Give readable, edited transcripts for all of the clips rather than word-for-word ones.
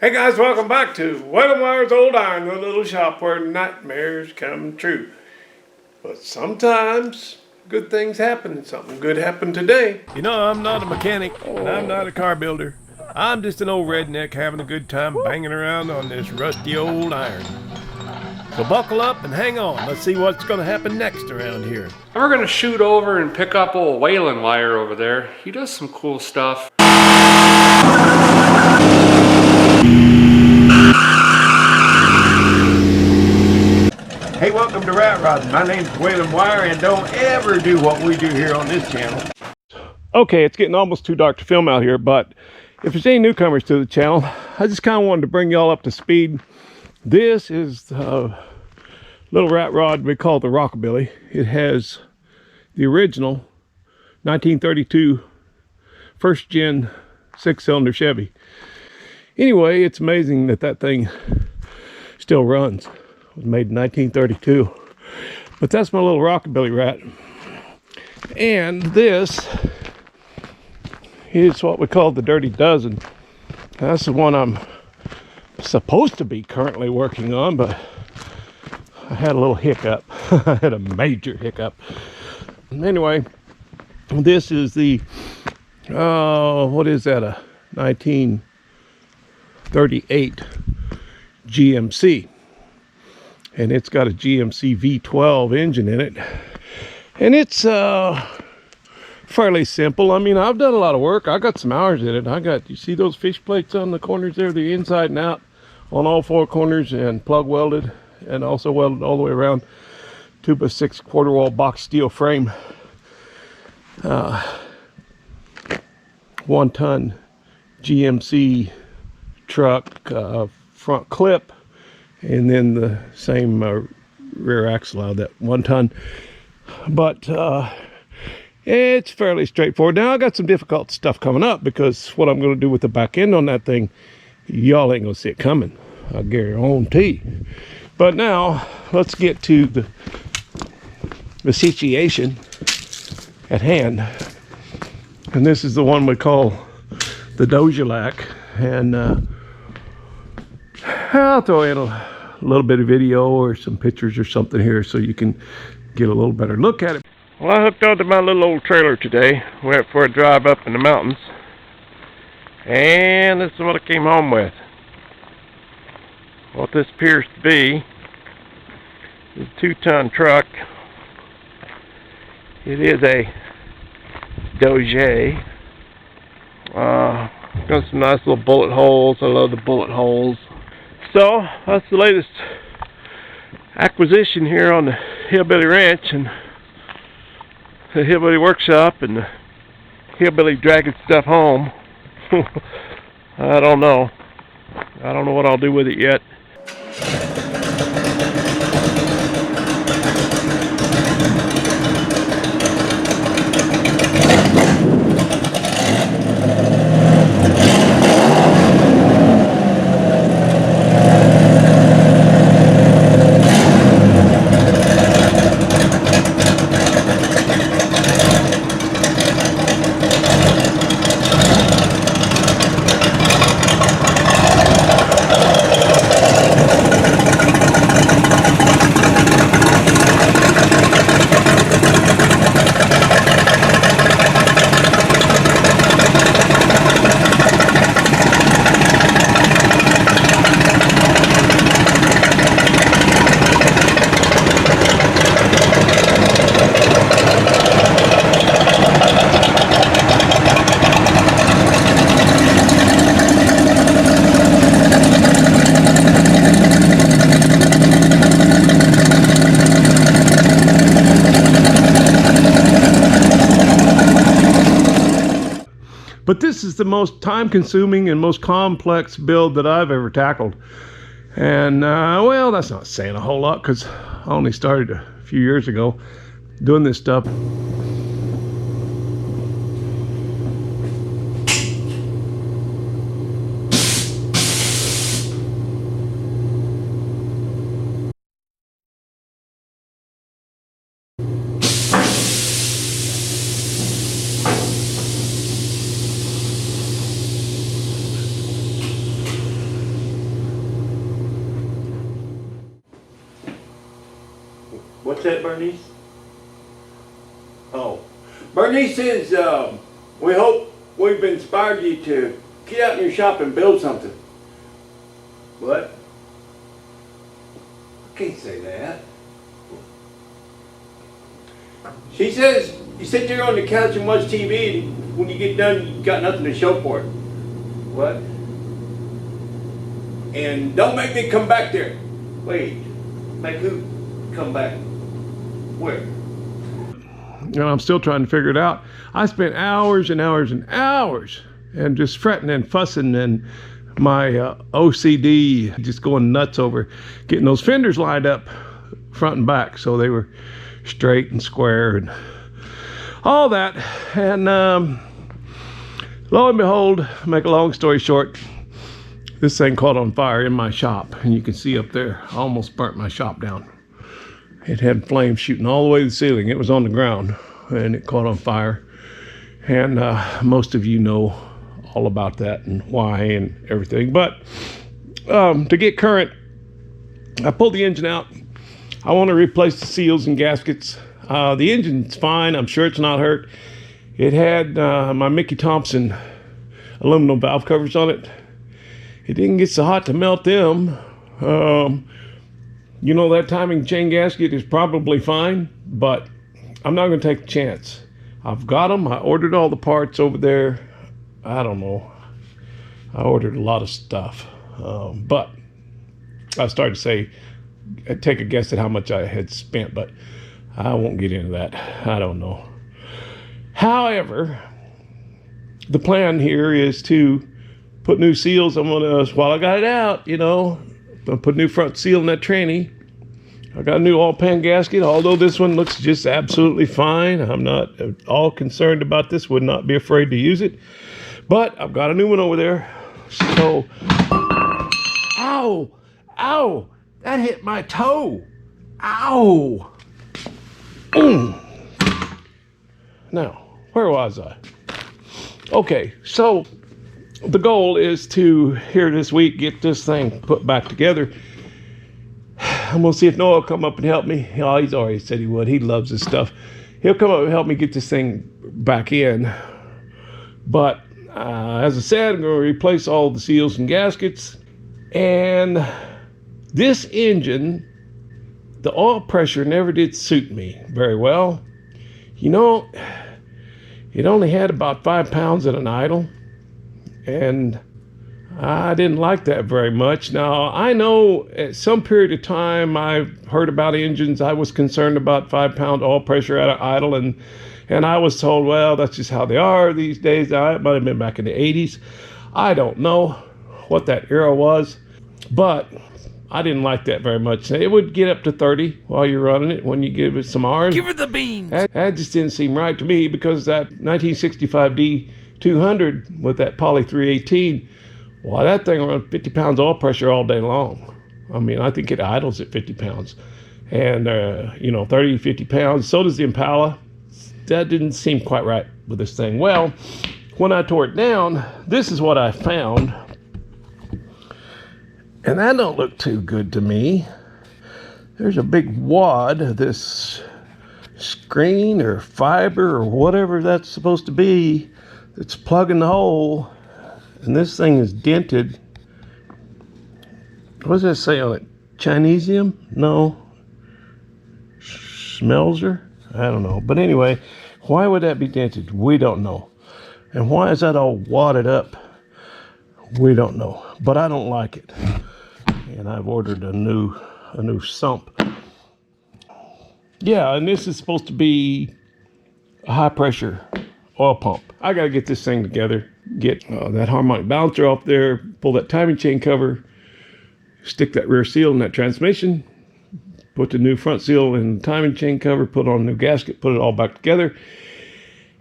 Hey guys, welcome back to Whale Wire's Old Iron, the little shop where nightmares come true. But sometimes good things happen, and something good happened today. You know, I'm not a mechanic, and I'm not a car builder. I'm just an old redneck having a good time banging around on this rusty old iron. So buckle up and hang on. Let's see what's going to happen next around here. We're going to shoot over and pick up old Waylon Wire over there. He does some cool stuff. Hey, welcome to Rat Rodding. My name's Waylon Wire, and don't ever do what we do here on this channel. Okay, it's getting almost too dark to film out here, but if there's any newcomers to the channel, I just kind of wanted to bring y'all up to speed. This is the little rat rod we call the Rockabilly. It has the original 1932 first gen 6-cylinder Chevy. Anyway, it's amazing that that thing still runs. It was made in 1932. But that's my little Rockabilly rat. And this is what we call the Dirty Dozen. That's the one I'm supposed to be currently working on, but I had a little hiccup. I had a major hiccup. Anyway, this is the what is that, a 1938 GMC, and it's got a GMC V12 engine in it, and it's fairly simple. I mean, I've done a lot of work. I got some hours in it. You see those fish plates on the corners there, the inside and out on all four corners, and plug welded, and also welded all the way around. 2x6 quarter wall box steel frame, 1-ton GMC truck, front clip, and then the same rear axle out of that 1-ton. But it's fairly straightforward. Now I got some difficult stuff coming up, because what I'm going to do with the back end on that thing, y'all ain't gonna see it coming, I guarantee. But now let's get to the situation at hand, and this is the one we call the Dojalac. And I'll throw in a little bit of video or some pictures or something here so you can get a little better look at it. Well, I hooked onto my little old trailer today, went for a drive up in the mountains, and this is what I came home with. What this appears to be is a 2-ton truck. It is a Doge. Got some nice little bullet holes. I love the bullet holes. So that's the latest acquisition here on the Hillbilly Ranch and the Hillbilly Workshop, and the Hillbilly dragging stuff home. I don't know what I'll do with it yet. But this is the most time-consuming and most complex build that I've ever tackled. And, well, that's not saying a whole lot, because I only started a few years ago doing this stuff. What's that, Bernice? Oh, Bernice says, we hope we've inspired you to get out in your shop and build something. What? I can't say that. She says you sit there on the couch and watch TV, and when you get done, you got nothing to show for it. What? And don't make me come back there. Wait, make who come back? Where? And I'm still trying to figure it out. I spent hours and hours and hours and just fretting and fussing, and my OCD just going nuts over getting those fenders lined up front and back so they were straight and square and all that. And lo and behold, make a long story short, this thing caught on fire in my shop, and you can see up there, I almost burnt my shop down. It had flames shooting all the way to the ceiling. It was on the ground and it caught on fire. And most of you know all about that and why and everything. But to get current, I pulled the engine out. I want to replace the seals and gaskets. The engine's fine. I'm sure it's not hurt. It had my Mickey Thompson aluminum valve covers on it. It didn't get so hot to melt them. You know, that timing chain gasket is probably fine, but I'm not going to take a chance. I've got them. I ordered all the parts over there. I don't know. I ordered a lot of stuff. But I started to say, take a guess at how much I had spent, but I won't get into that. I don't know. However, the plan here is to put new seals. I'm going to, while I got it out, you know, I put a new front seal in that tranny. I got a new oil pan gasket, although this one looks just absolutely fine. I'm not at all concerned about this, would not be afraid to use it. But I've got a new one over there. So, ow, ow, that hit my toe. Ow. Now, where was I? Okay, so the goal is to, here this week, get this thing put back together. I'm going to see if Noah will come up and help me. Oh, he's already said he would. He loves this stuff. He'll come up and help me get this thing back in. But as I said, I'm going to replace all the seals and gaskets. And this engine, the oil pressure never did suit me very well. You know, it only had about 5 pounds at an idle. And I didn't like that very much. Now, I know at some period of time I've heard about engines. I was concerned about 5 pound oil pressure at an idle, and I was told, well, that's just how they are these days. Now, it might have been back in the 80s. I don't know what that era was, but I didn't like that very much. It would get up to 30 while you're running it when you give it some hours. Give her the beans. That just didn't seem right to me, because that 1965 D200 with that Poly 318, well, that thing runs 50 pounds oil pressure all day long. I mean, I think it idles at 50 pounds. And, 30, 50 pounds. So does the Impala. That didn't seem quite right with this thing. Well, when I tore it down, this is what I found. And that don't look too good to me. There's a big wad of this screen or fiber or whatever that's supposed to be that's plugging the hole. And this thing is dented. What does that say on it? Chinesium? No. Schmelzer? I don't know. But anyway, why would that be dented? We don't know. And why is that all wadded up? We don't know. But I don't like it. And I've ordered a new sump. Yeah, and this is supposed to be a high pressure oil pump. I got to get this thing together, get that harmonic balancer off there, pull that timing chain cover, stick that rear seal in that transmission, put the new front seal in the timing chain cover, put on a new gasket, put it all back together.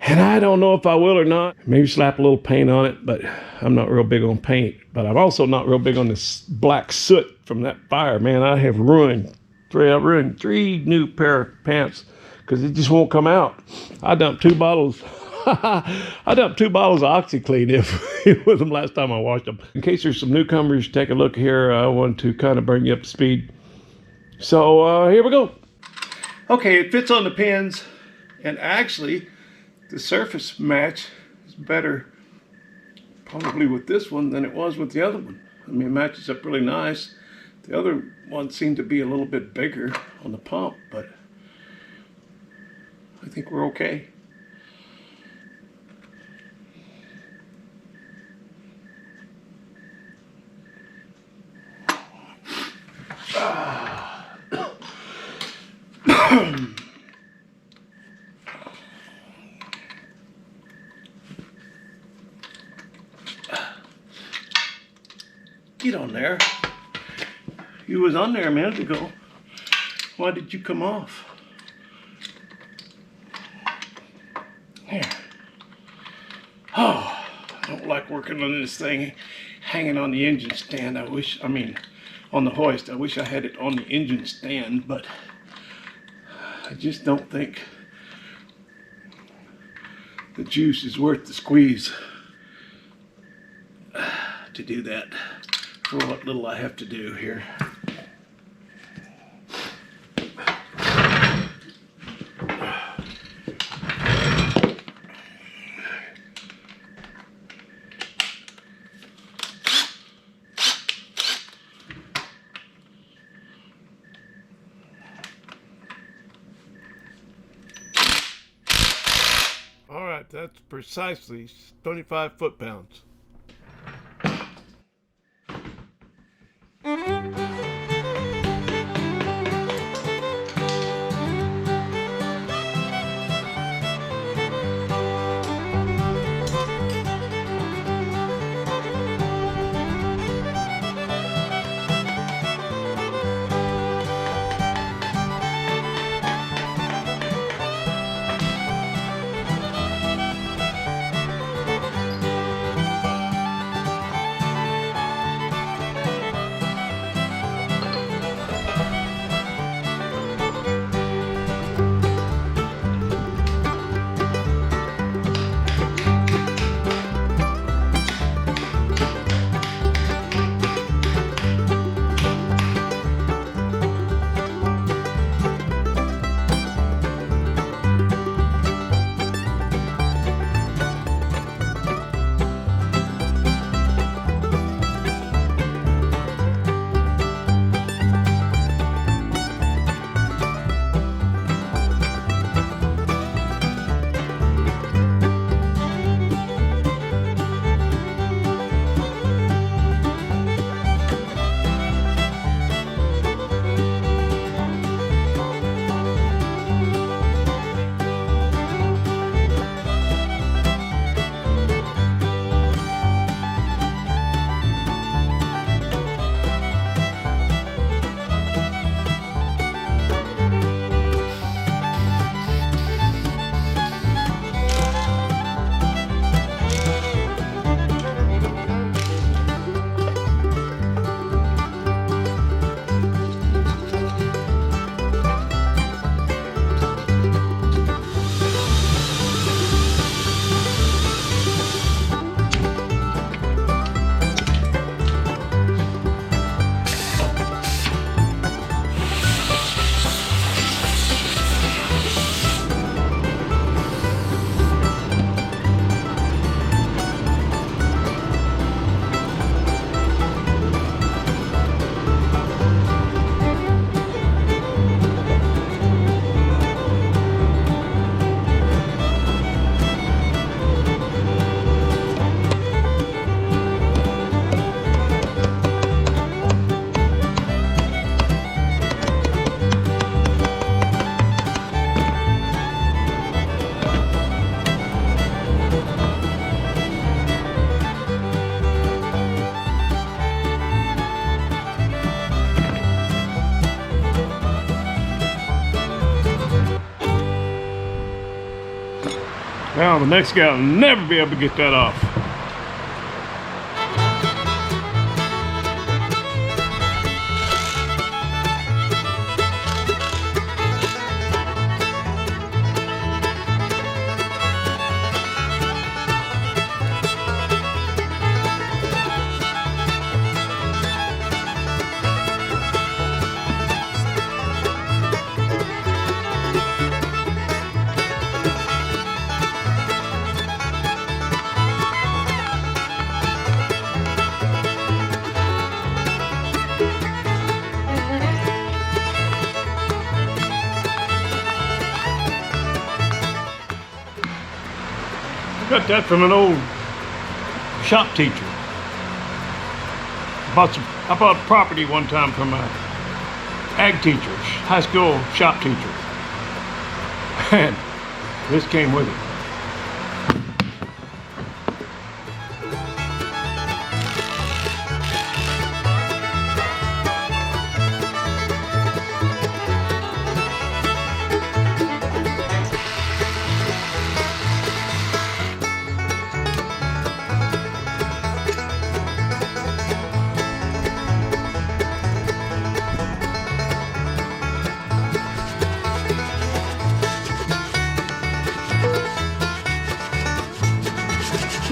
And I don't know if I will or not. Maybe slap a little paint on it, but I'm not real big on paint. But I'm also not real big on this black soot from that fire. Man, I have ruined 3 new pair of pants because it just won't come out. I dumped 2 bottles. I dumped 2 bottles of OxyClean with them last time I washed them. In case there's some newcomers, take a look here. I want to kind of bring you up to speed. So here we go. Okay, it fits on the pins, and actually the surface match is better probably with this one than it was with the other one. I mean, it matches up really nice. The other one seemed to be a little bit bigger on the pump, but I think we're okay. Get on there. You was on there a minute ago. Why did you come off? Here. Oh, I don't like working on this thing hanging on the engine stand. On the hoist. I wish I had it on the engine stand, but I just don't think the juice is worth the squeeze to do that for what little I have to do here. All right, that's precisely 25 foot-pounds. Now the next guy will never be able to get that off. Got that from an old shop teacher. I bought property one time from a ag teacher, high school shop teacher. And this came with it.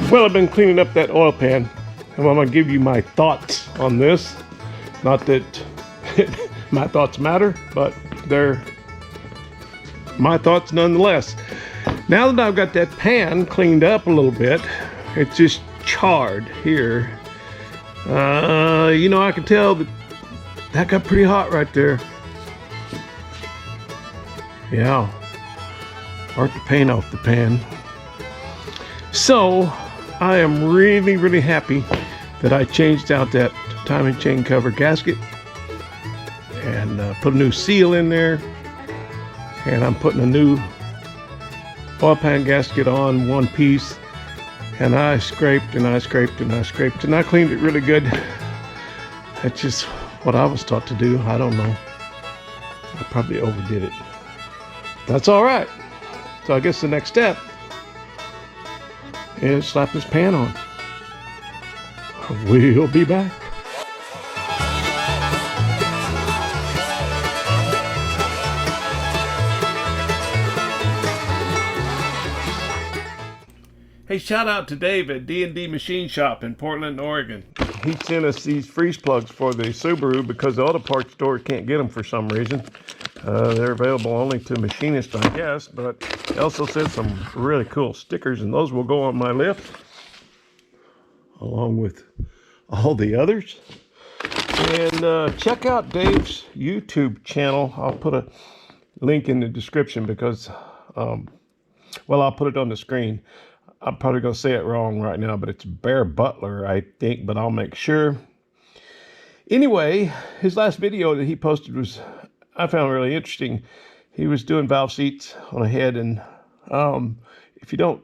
Well, I've been cleaning up that oil pan, and I'm going to give you my thoughts on this. Not that my thoughts matter, but they're my thoughts nonetheless. Now that I've got that pan cleaned up a little bit, it's just charred here. You know, I can tell that got pretty hot right there. Yeah, burnt the paint off the pan. So I am really happy that I changed out that timing chain cover gasket and put a new seal in there, and I'm putting a new oil pan gasket on one piece, and I scraped and I scraped and I scraped and I cleaned it really good. That's just what I was taught to do. I don't know, I probably overdid it. That's all right. So I guess the next step is slap this pan on. We'll be back. Hey, shout out to Dave at D&D Machine Shop in Portland, Oregon. He sent us these freeze plugs for the Subaru because the auto parts store can't get them for some reason. They're available only to machinists, I guess, but he also sent some really cool stickers, and those will go on my lift along with all the others. And check out Dave's YouTube channel. I'll put a link in the description because, well, I'll put it on the screen. I'm probably going to say it wrong right now, but it's Bear Butler, I think, but I'll make sure. Anyway, his last video that he posted was, I found really interesting. He was doing valve seats on a head, and if you don't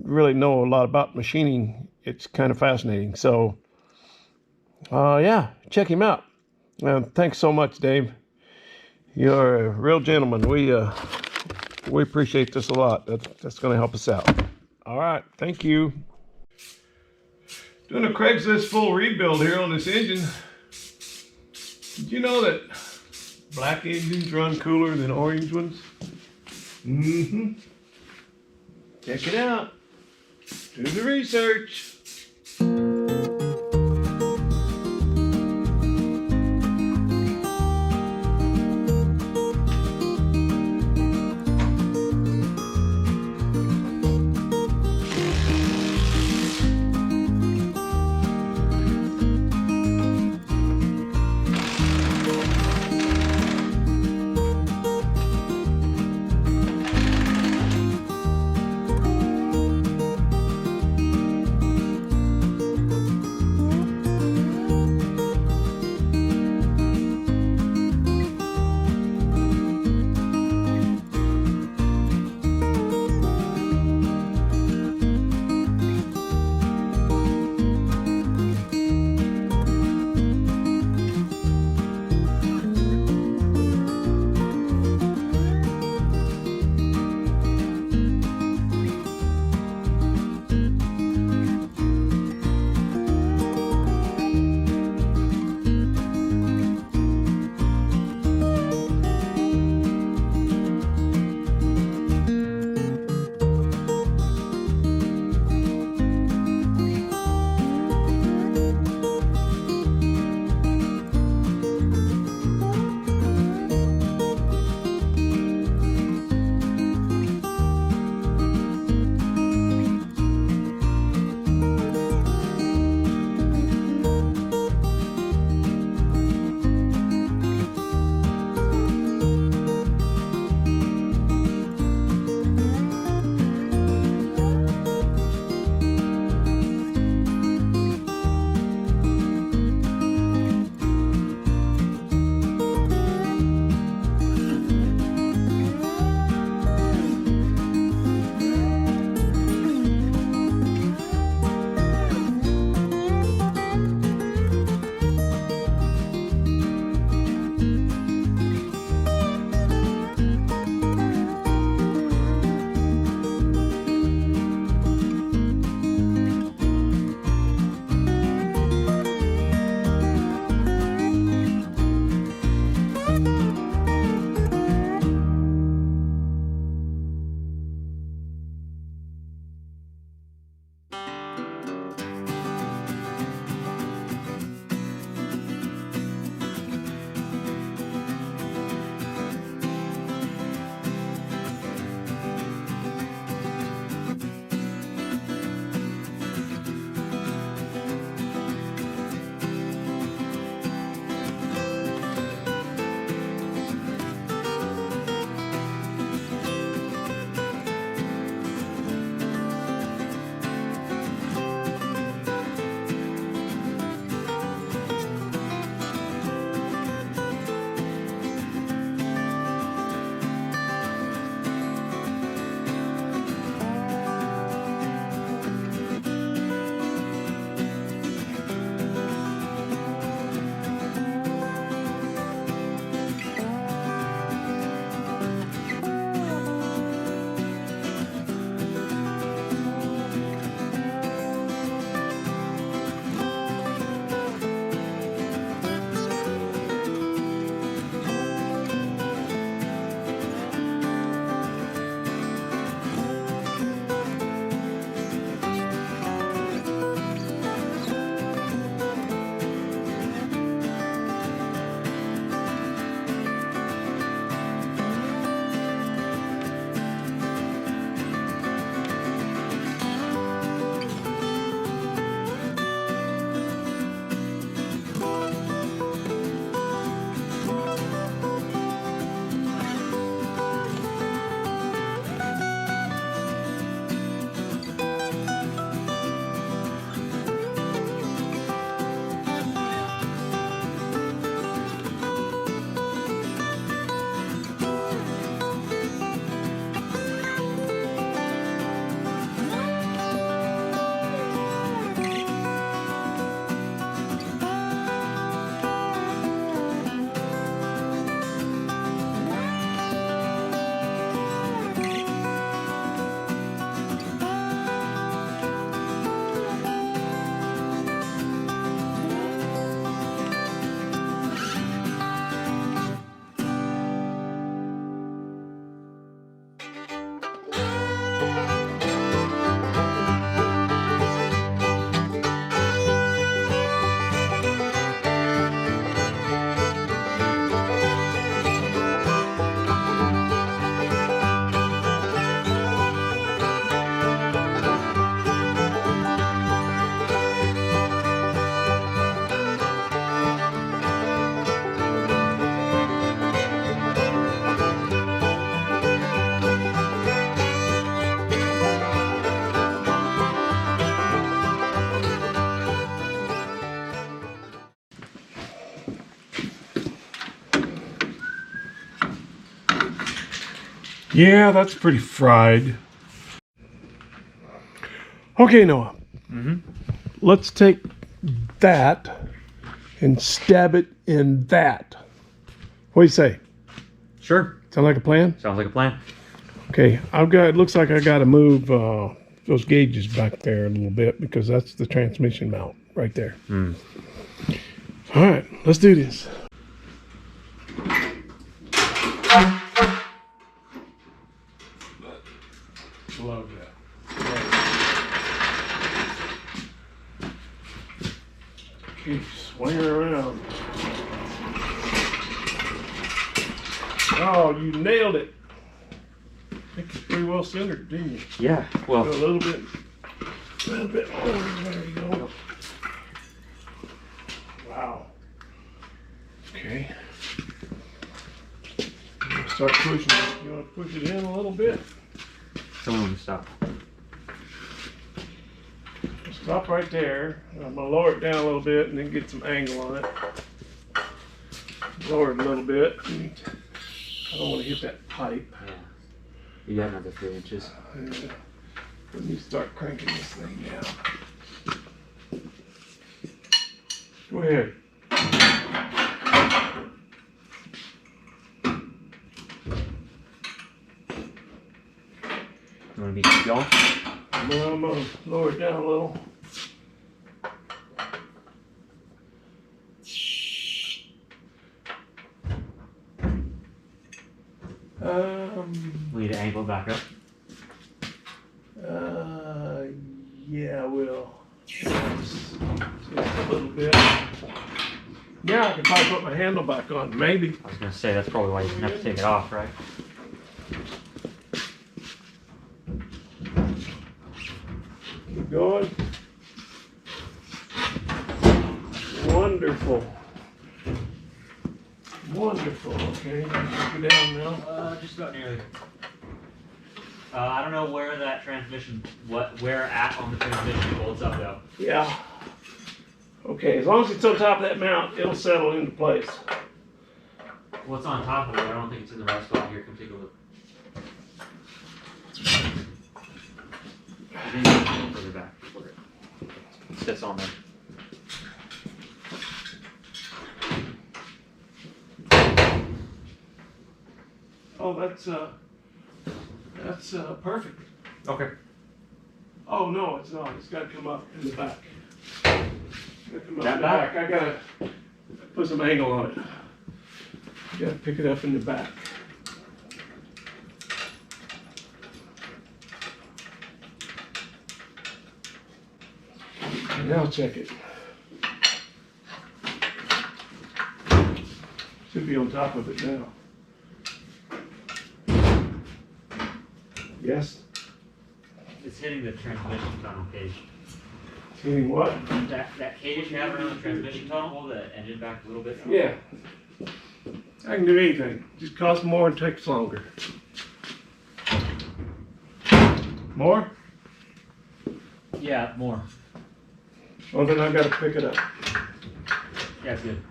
really know a lot about machining, it's kind of fascinating. So, yeah, check him out. Thanks so much, Dave. You're a real gentleman. We appreciate this a lot. That's going to help us out. All right, thank you. Doing a Craigslist full rebuild here on this engine. Did you know that black engines run cooler than orange ones? Mm-hmm. Check it out. Do the research. Yeah, that's pretty fried. Okay, Noah. Let's take that and stab it in that. What do you say? Sure. Sound like a plan? Sounds like a plan. Okay, it looks like I got to move those gauges back there a little bit because that's the transmission mount right there. All right, let's do this. Love that. Keep swinging around. Oh, you nailed it. I think it's pretty well centered, didn't you? Yeah. Well, A little bit. Oh, there you go. Wow. Okay. Start pushing it. You want to push it in a little bit? someone to stop. Stop right there. I'm gonna lower it down a little bit and then get some angle on it. Lower it a little bit. I don't want to hit that pipe. Yeah. You got another 3 inches. Let me start cranking this thing down. Go ahead. You want me to keep going? I'm gonna lower it down a little. We need to angle it back up. Yeah, I will. Just a little bit. Yeah, I can probably put my handle back on, maybe. I was gonna say that's probably why you didn't have to take it off, right? Keep going. Wonderful. Wonderful. Okay, let's go down now. Just about nearly. I don't know where that transmission, where at on the transmission holds up though. Yeah. Okay, as long as it's on top of that mount, it'll settle into place. What's on top of it? I don't think it's in the right spot. Here, come take a look. I think it's a little further back. Where it sits on there. Oh, that's perfect. Okay. Oh no, it's not. It's got to come up in the back. Gotta come up That in the back? I gotta put some angle on it. You gotta pick it up in the back. Now check it. Should be on top of it now. Yes? It's hitting the transmission tunnel cage. Hitting what? That cage you have around the transmission tunnel, hold the engine back a little bit. Yeah. I can do anything. Just costs more and takes longer. More? Yeah, more. Well, then I gotta pick it up. Yeah, it's good.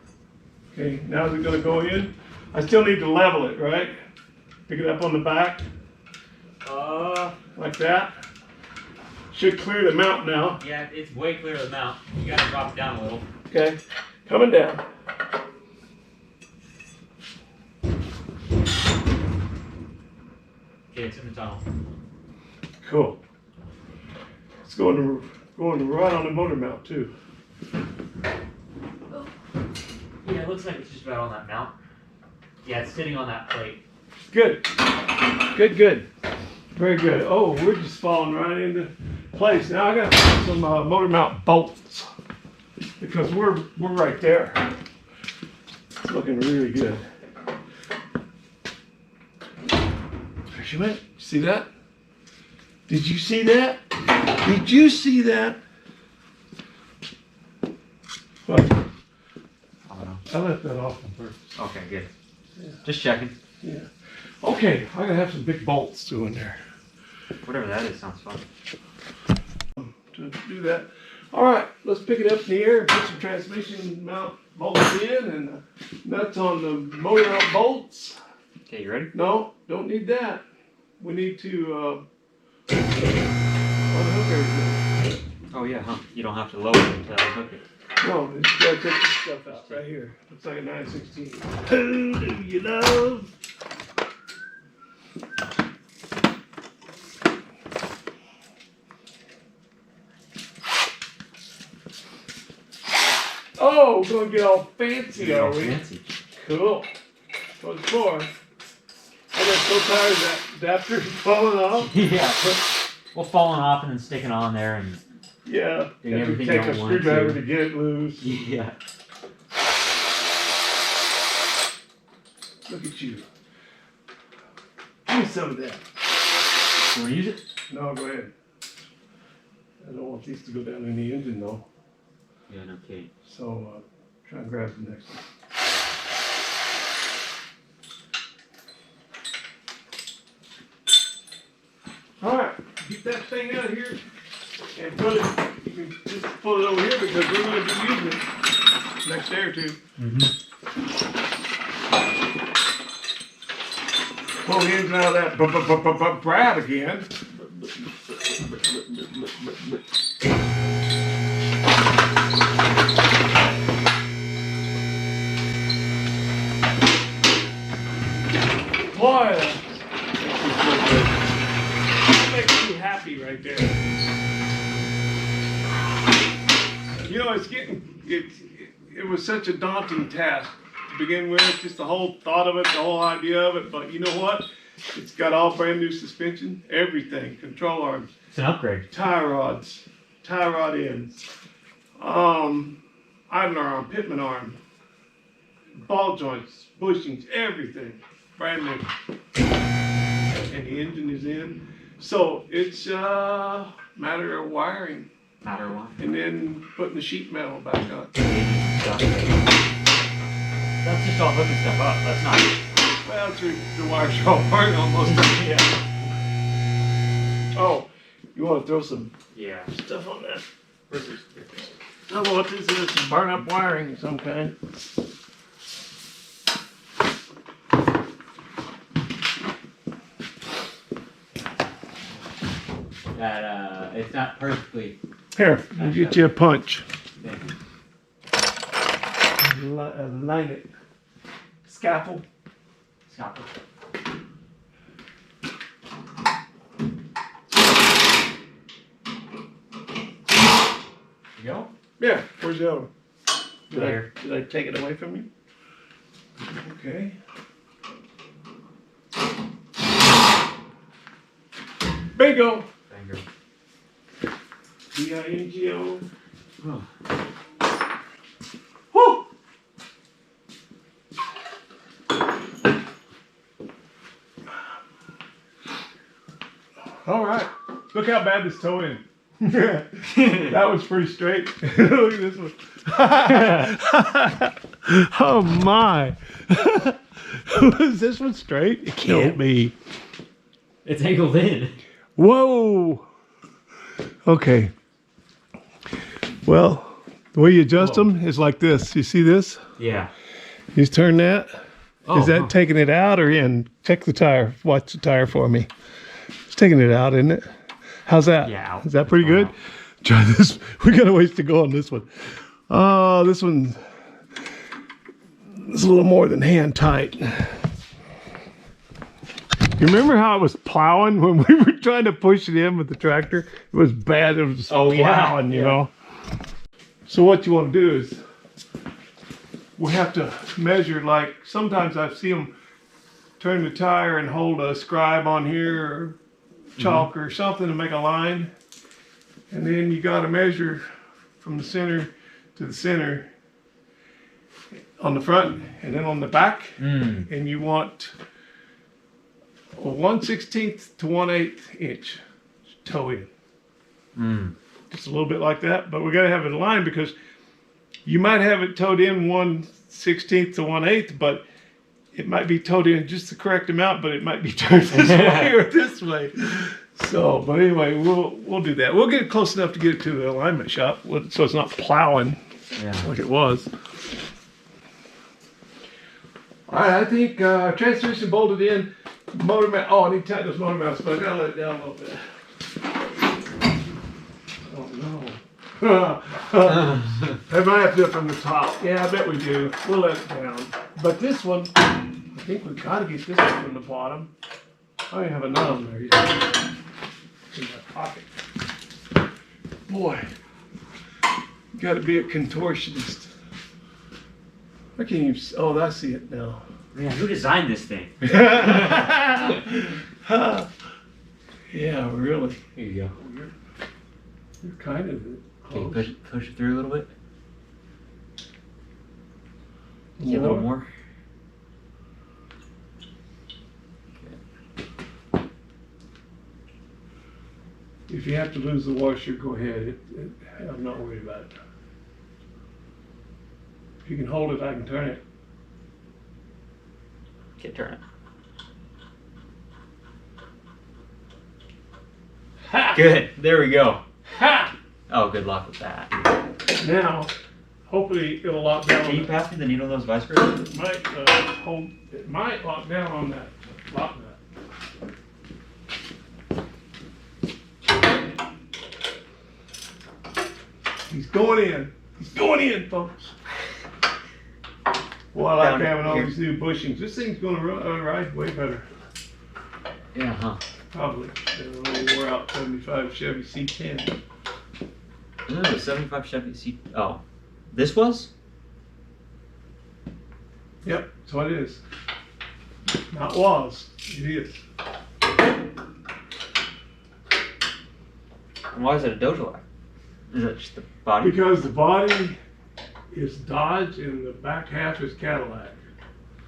Okay, now is it gonna go in? I still need to level it, right? Pick it up on the back, like that. Should clear the mount now. Yeah, it's way clear of the mount. You gotta drop it down a little. Okay, coming down. Okay, it's in the tunnel. Cool. It's going right on the motor mount too. Yeah, it looks like it's just about on that mount. Yeah, it's sitting on that plate. Good. Good, good. Very good. Oh, we're just falling right into place. Now I gotta put some motor mount bolts because we're right there. It's looking really good. There's your man. See that? Did you see that? Did you see that? What? I don't know. I left that off on purpose. Okay, good. Yeah. Just checking. Yeah. Okay, I gotta have some big bolts too in there Whatever that is sounds fun. to do that. All right, let's pick it up in the air and put some transmission mount bolts in and nuts on the motor mount bolts. Okay, you ready? No, don't need that. we need to unhook everything. Oh yeah, huh? You don't have to lower it to hook it. No, you gotta take this stuff out right here. Looks like a 916. Who do you love? Oh, we're gonna get all fancy, are we? Fancy. Cool. What it's for? I got so tired of that adapter falling off. Yeah. Well, falling off and then sticking on there and Yeah. doing Have to everything take you a don't want screwdriver to. to get it loose. Yeah. Look at you. Give me some of that. You want to use it? No, go ahead. I don't want these to go down in the engine though. Yeah, no kidding. So try and grab the next one. Alright, get that thing out of here and put it, you can just pull it over here because we're going to be using it next day or two. Pull the engine out of that Brad again. Boy, that makes me happy right there. You know, it was such a daunting task to begin with, just the whole thought of it, the whole idea of it, but you know what? It's got all brand new suspension, everything, control arms, It's an upgrade. tie rods, tie rod ends, idler arm, pitman arm, ball joints, bushings, everything, brand new. And the engine is in. So it's a matter of wiring Matter what. and then putting the sheet metal back on. That's just all hooking stuff up. That's not. Well, the wires are all burning almost. Yeah. Oh, you want to throw some Yeah. stuff on that? I don't know what this is, some burn up wiring of some kind. That it's not perfectly. Here, I'll get you a punch. Thin. Line it. Scaffold. Stop it. You go. Yeah, where's the other one? There. Did I take it away from you? Okay. Bingo! Finger. B-I-N-G-O. Oh. Woo! All right. Look how bad this toe in. That was pretty straight. Look at this one. Oh my. Was this one straight? It can't be. It's angled in. Whoa. Okay. Well, the way you adjust them is like this. You see this? Yeah. You just turn that. Oh, Is that huh. taking it out or in? Check the tire. Watch the tire for me. It's taking it out, isn't it? How's that? Yeah, out. Is that pretty It's going good? Try this. We got a ways to go on this one. This one is a little more than hand tight. You remember how it was plowing when we were trying to push it in with the tractor? It was bad. It was just Oh, yeah. plowing, you know. So what you want to do is we have to measure, like sometimes I see them turn the tire and hold a scribe on here or chalk or something to make a line. And then you got to measure from the center to the center on the front and then on the back. And you want a 1/16 to 1/8 inch toe in. Just a little bit like that, but we got to have it aligned because you might have it towed in 1/16 to 1/8, but it might be towed in just the correct amount, but it might be turned this way or this way. So, but anyway, we'll do that. We'll get it close enough to get it to the alignment shop, so it's not plowing Yeah. like it was. All right, I think transmission bolted in. Motor mount. Oh, I need to tighten those motor mounts, but I gotta let it down a little bit. Oh no. I might have to do it from the top. Yeah, I bet we do. We'll let it down. But this one, I think we've got to get this one from the bottom. I have another one there. In my pocket. Boy, you got to be a contortionist. I can't even. Oh, I see it now. Man, who designed this thing? Yeah, really. Here you go. You're kind of Can you close. push it through a little bit? Get a little more. If you have to lose the washer, go ahead. I'm not worried about it. If you can hold it, I can turn it. Okay, turn it. Ha! Good. There we go. Ha! Oh, good luck with that. Now, hopefully it'll lock down. Can you pass me the needle nose vice grip? It might lock down on that lock nut. He's going in. He's going in, folks. Boy, I like Down having all here. these new bushings. This thing's going to ride way better, Yeah, huh? probably, than an old wore out 75 Chevy C10. Ooh, 75 Chevy C. Oh, this was? Yep, that's what it is. Not was, it is. And why is it a Dojalac? Is it just the body? Because the body is Dodge and the back half is Cadillac.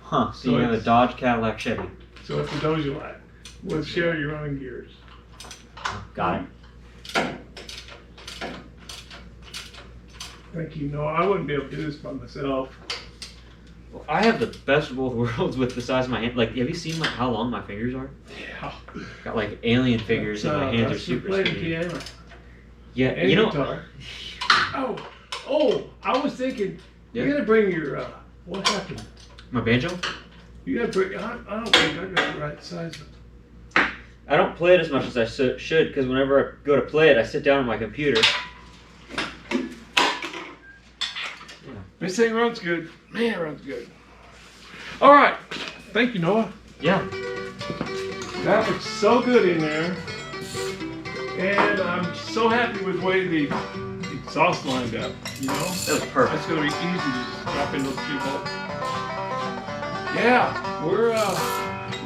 Huh, so So you have a it's- Dodge Cadillac Chevy. So it's a Dojalac with Chevy running gears. Got it. Thank you. No, I wouldn't be able to do this by myself. Well, I have the best of both worlds with the size of my hand. Like, have you seen how long my fingers are? Yeah. Got like alien figures and my hands are That's for super playing skinny. piano Yeah, and you know. guitar. Oh! I was thinking, Yeah. you gotta bring your, what happened? My banjo? You gotta bring, I don't think I got the right size. I don't play it as much as I should because whenever I go to play it, I sit down on my computer. This thing runs good. Man, it runs good. All right. Thank you, Noah. Yeah. That looks so good in there. And I'm so happy with the way the exhaust lined up, you know? That was perfect. That's gonna be easy to just drop in those 3 bolts. Yeah, we're,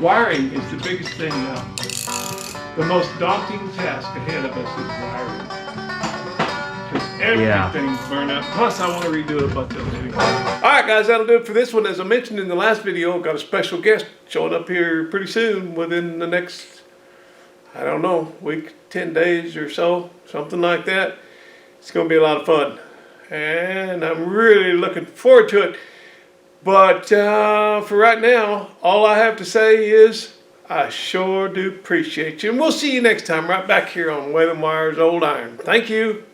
wiring is the biggest thing now. The most daunting task ahead of us is wiring. Because everything's burned out. Plus, I want to redo a bunch of them anyway. All right, guys, that'll do it for this one. As I mentioned in the last video, I've got a special guest showing up here pretty soon, within the next, I don't know, week, 10 days or so, something like that. It's going to be a lot of fun. And I'm really looking forward to it. But for right now, all I have to say is I sure do appreciate you. And we'll see you next time right back here on Whalen Wire's Old Iron. Thank you.